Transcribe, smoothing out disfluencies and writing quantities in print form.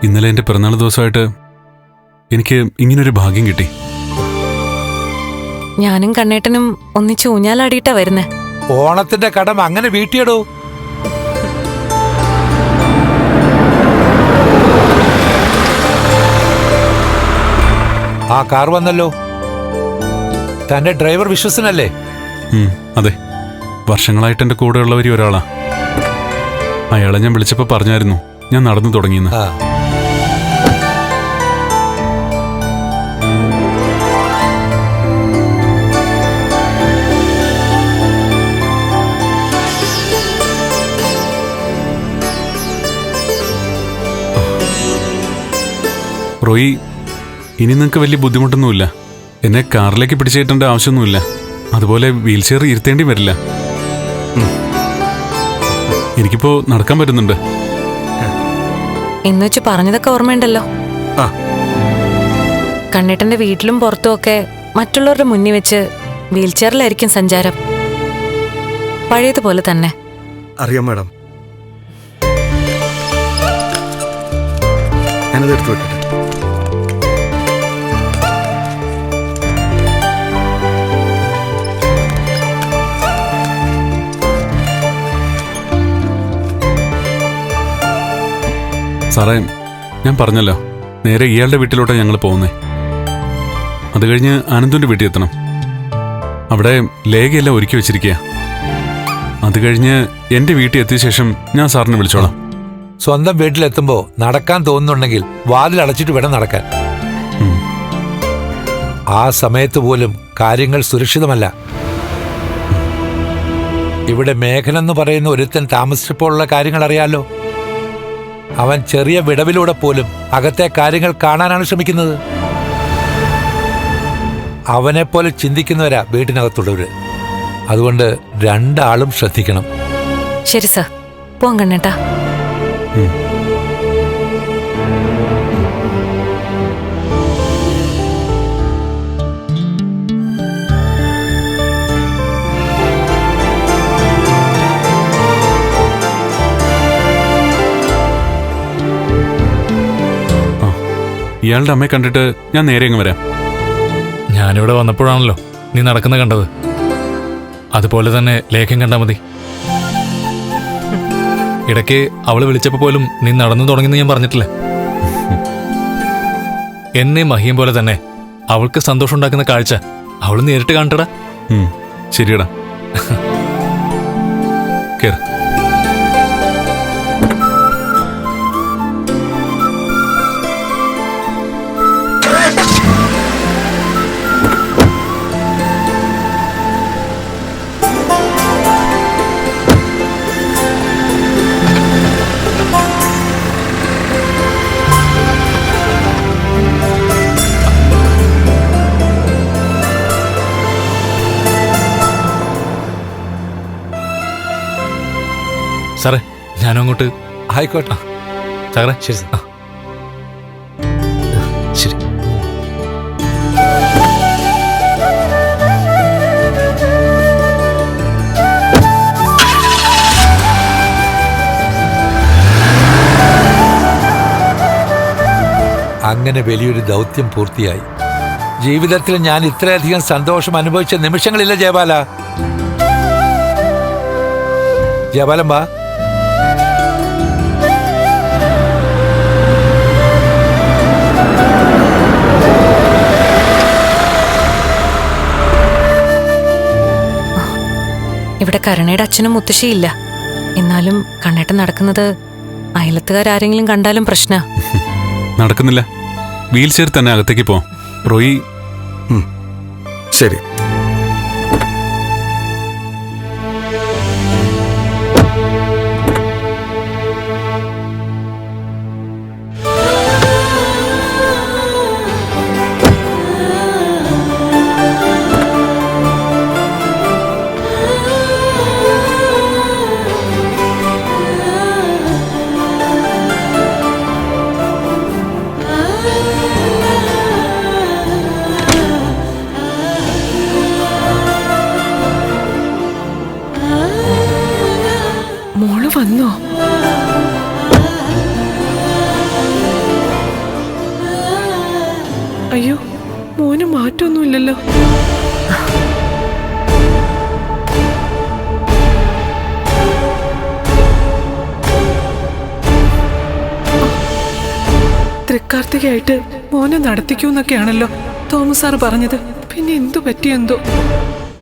ഇന്നലെ എൻ്റെ പിറന്നാൾ ദിവസമായിട്ട് എനിക്ക് ഇങ്ങനൊരു ഭാഗ്യം കിട്ടി. ഞാനും കണ്ണേട്ടനും ഒന്നിച്ച് ഊഞ്ഞാലാടിയിട്ടാ വരുന്നേ. ഓണത്തിന്റെ കടം അങ്ങനെ വീട്ടിയിടൂ. ആ കാർ വന്നല്ലോ. തന്റെ ഡ്രൈവർ വിശ്വസനല്ലേ? അതെ, വർഷങ്ങളായിട്ട് എൻ്റെ കൂടെയുള്ളവരി ഒരാളാ. അയാളെ ഞാൻ വിളിച്ചപ്പോൾ പറഞ്ഞായിരുന്നു ഞാൻ നടന്നു തുടങ്ങിയെന്ന്. റോയി, ഇനി നിങ്ങൾക്ക് വലിയ ബുദ്ധിമുട്ടൊന്നുമില്ല. എന്നെ കാറിലേക്ക് പിടിച്ചേറ്റേണ്ട ആവശ്യമൊന്നുമില്ല. അതുപോലെ വീൽ ചെയർ ഇരുത്തേണ്ടി വരില്ല. എനിക്കിപ്പോ നടക്കാൻ പറ്റുന്നുണ്ട്. എന്ന് വെച്ച് പറഞ്ഞതൊക്കെ ഓർമ്മയുണ്ടല്ലോ. കണ്ണേട്ടന്റെ വീട്ടിലും പുറത്തും ഒക്കെ മറ്റുള്ളവരുടെ മുന്നിൽ വെച്ച് വീൽ ചെയറിലായിരിക്കും സഞ്ചാരം. പഴയതുപോലെ തന്നെ. അറിയാം മാഡം. ഞാനത് എടുത്തു വെക്കട്ടെ. സാറേ, ഞാൻ പറഞ്ഞല്ലോ, നേരെ ഇയാളുടെ വീട്ടിലോട്ടാണ് ഞങ്ങൾ പോകുന്നേ. അത് കഴിഞ്ഞ് ആനന്ദുവിൻ്റെ വീട്ടിൽ എത്തണം. അവിടെ ലേഖയെല്ലാം ഒരുക്കി വെച്ചിരിക്കുക. അത് കഴിഞ്ഞ് എൻ്റെ വീട്ടിൽ എത്തിയ ശേഷം ഞാൻ സാറിനെ വിളിച്ചോളാം. സ്വന്തം വീട്ടിലെത്തുമ്പോ നടക്കാൻ തോന്നുന്നുണ്ടെങ്കിൽ വാതിൽ അടച്ചിട്ട് വേണം നടക്കാൻ. ആ സമയത്ത് പോലും കാര്യങ്ങൾ സുരക്ഷിതമല്ല. ഇവിടെ മേഘനെന്ന് പറയുന്ന ഒരുത്തൻ താമസിച്ചപ്പോഴുള്ള കാര്യങ്ങൾ അറിയാലോ. അവൻ ചെറിയ വിടവിലൂടെ പോലും അകത്തെ കാര്യങ്ങൾ കാണാനാണ് ശ്രമിക്കുന്നത്. അവനെപ്പോലെ ചിന്തിക്കുന്നവരാ വീട്ടിനകത്തുള്ളവര്. അതുകൊണ്ട് രണ്ടാളും ശ്രദ്ധിക്കണം. ശരി സർ, പോവാൻ കണ്ണേട്ടാ. ഇയാളുടെ അമ്മയെ കണ്ടിട്ട് ഞാൻ നേരെ അങ്ങ് വരാം. ഞാനിവിടെ വന്നപ്പോഴാണല്ലോ നീ നടക്കുന്ന കണ്ടത്. അതുപോലെ തന്നെ ലേഖം കണ്ടാൽ മതി. ഇടയ്ക്ക് അവള് വിളിച്ചപ്പോൾ പോലും നീ നടന്നു തുടങ്ങിയെന്ന് ഞാൻ പറഞ്ഞിട്ടില്ല. എന്നെ മഹിയം പോലെ തന്നെ അവൾക്ക് സന്തോഷം ഉണ്ടാക്കുന്ന കാഴ്ച അവൾ നേരിട്ട് കാണട്ടടാ. ശരിയടാ. കേറ്. സാറേ, ഞാനും അങ്ങോട്ട്. ആയിക്കോട്ടെ സാറേ. ശരി സാർ. ശരി. അങ്ങനെ വലിയൊരു ദൗത്യം പൂർത്തിയായി. ജീവിതത്തിൽ ഞാൻ ഇത്രയധികം സന്തോഷം അനുഭവിച്ച നിമിഷങ്ങളില്ല ജയബാല. ജയബാലം വാ. ഇവിടെ കരുണയുടെ അച്ഛനും മുത്തശ്ശിയില്ല. എന്നാലും കണ്ണേട്ടൻ നടക്കുന്നത് അയലത്തുകാരെങ്കിലും കണ്ടാലും പ്രശ്ന. നടക്കുന്നില്ല. വീൽ ചെയർ തന്നെ അകത്തേക്ക് പോ. റോയി. ശരി. വന്നോ? അയ്യോ, മോന് മാറ്റമൊന്നുമില്ലല്ലോ. തൃക്കാർത്തികയായിട്ട് മോനെ നടത്തിക്കൂന്നൊക്കെയാണല്ലോ തോമസ് സാർ പറഞ്ഞത്. പിന്നെ എന്തു പറ്റിയെന്തോ.